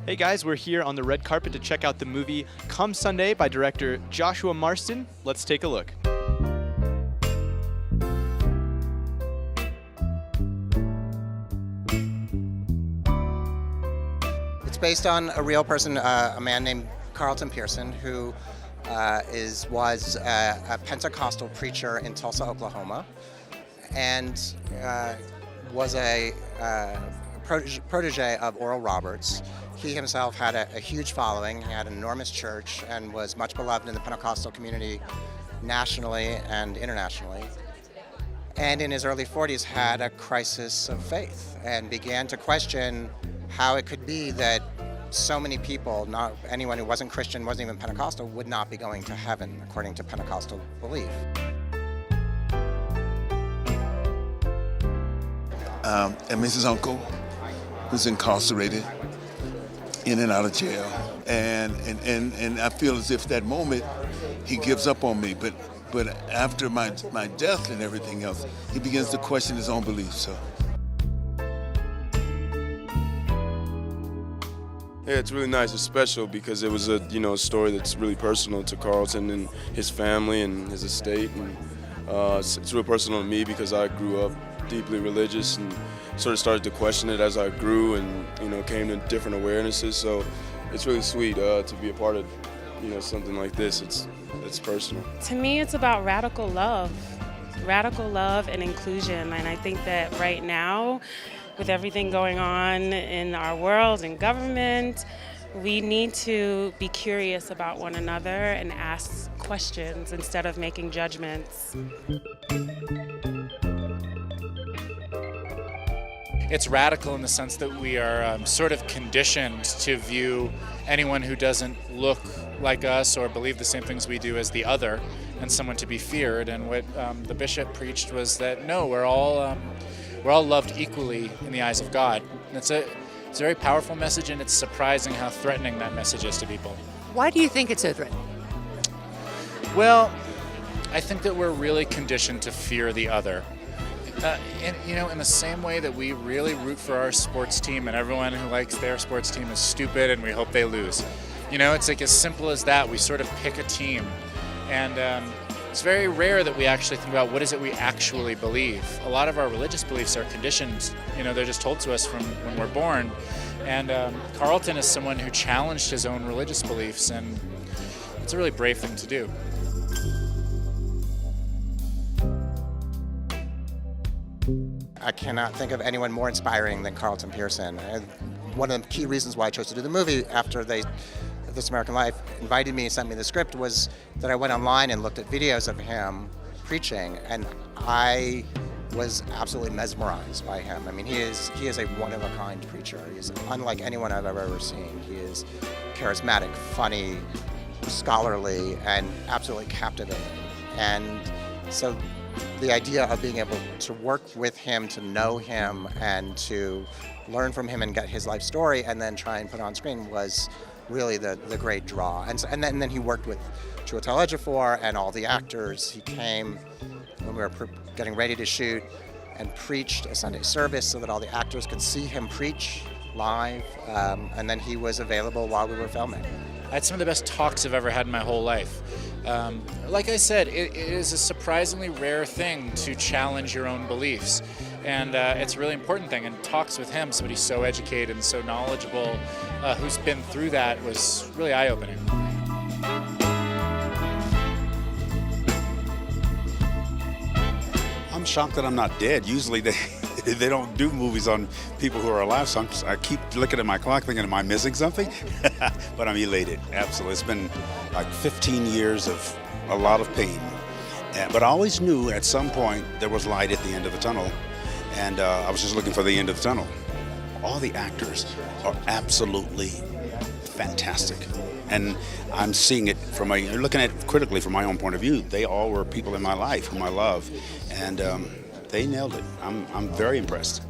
Hey guys, we're here on the red carpet to check out the movie Come Sunday by director Joshua Marston. Let's take a look. It's based on a real person, a man named Carlton Pearson, who was a Pentecostal preacher in Tulsa, Oklahoma, and was a protege of Oral Roberts. He himself had a huge following. He had an enormous church and was much beloved in the Pentecostal community nationally and internationally. And in his early 40s had a crisis of faith and began to question how it could be that so many people, not anyone who wasn't Christian, wasn't even Pentecostal, would not be going to heaven according to Pentecostal belief. And Mrs. Uncle, who's incarcerated, in and out of jail. And I feel as if that moment he gives up on me, but after my death and everything else, he begins to question his own beliefs. So. Yeah, it's really nice. It's special because it was a story that's really personal to Carlton and his family and his estate, and it's real personal to me because I grew up deeply religious and sort of started to question it as I grew and came to different awarenesses. So it's really sweet to be a part of something like this. It's personal. To me, it's about radical love and inclusion, and I think that right now, with everything going on in our world and government, we need to be curious about one another and ask questions instead of making judgments. It's radical in the sense that we are sort of conditioned to view anyone who doesn't look like us or believe the same things we do as the other and someone to be feared. And what the bishop preached was that no, we're all loved equally in the eyes of God. And it's a very powerful message, and it's surprising how threatening that message is to people. Why do you think it's so threatening? Well, I think that we're really conditioned to fear the other. In the same way that we really root for our sports team and everyone who likes their sports team is stupid and we hope they lose. It's like as simple as that. We sort of pick a team. And it's very rare that we actually think about what is it we actually believe. A lot of our religious beliefs are conditioned. They're just told to us from when we're born. And Carlton is someone who challenged his own religious beliefs, and it's a really brave thing to do. I cannot think of anyone more inspiring than Carlton Pearson. And one of the key reasons why I chose to do the movie after This American Life invited me and sent me the script was that I went online and looked at videos of him preaching, and I was absolutely mesmerized by him. I mean, he is a one-of-a-kind preacher. He's unlike anyone I've ever seen. He is charismatic, funny, scholarly, and absolutely captivating. And so the idea of being able to work with him, to know him, and to learn from him and get his life story and then try and put it on screen was really the great draw. And then he worked with Chiwetel Ejiofor and all the actors. He came when we were getting ready to shoot and preached a Sunday service so that all the actors could see him preach live, and then he was available while we were filming. I had some of the best talks I've ever had in my whole life. Like I said, it is a surprisingly rare thing to challenge your own beliefs. And it's a really important thing. And talks with him, somebody so educated and so knowledgeable, who's been through that, was really eye-opening. I'm shocked that I'm not dead. Usually they don't do movies on people who are alive, so I keep looking at my clock thinking, am I missing something? But I'm elated, absolutely. It's been like 15 years of a lot of pain. But I always knew at some point there was light at the end of the tunnel, and I was just looking for the end of the tunnel. All the actors are absolutely fantastic. And I'm seeing it you're looking at it critically from my own point of view. They all were people in my life whom I love, and they nailed it. I'm very impressed.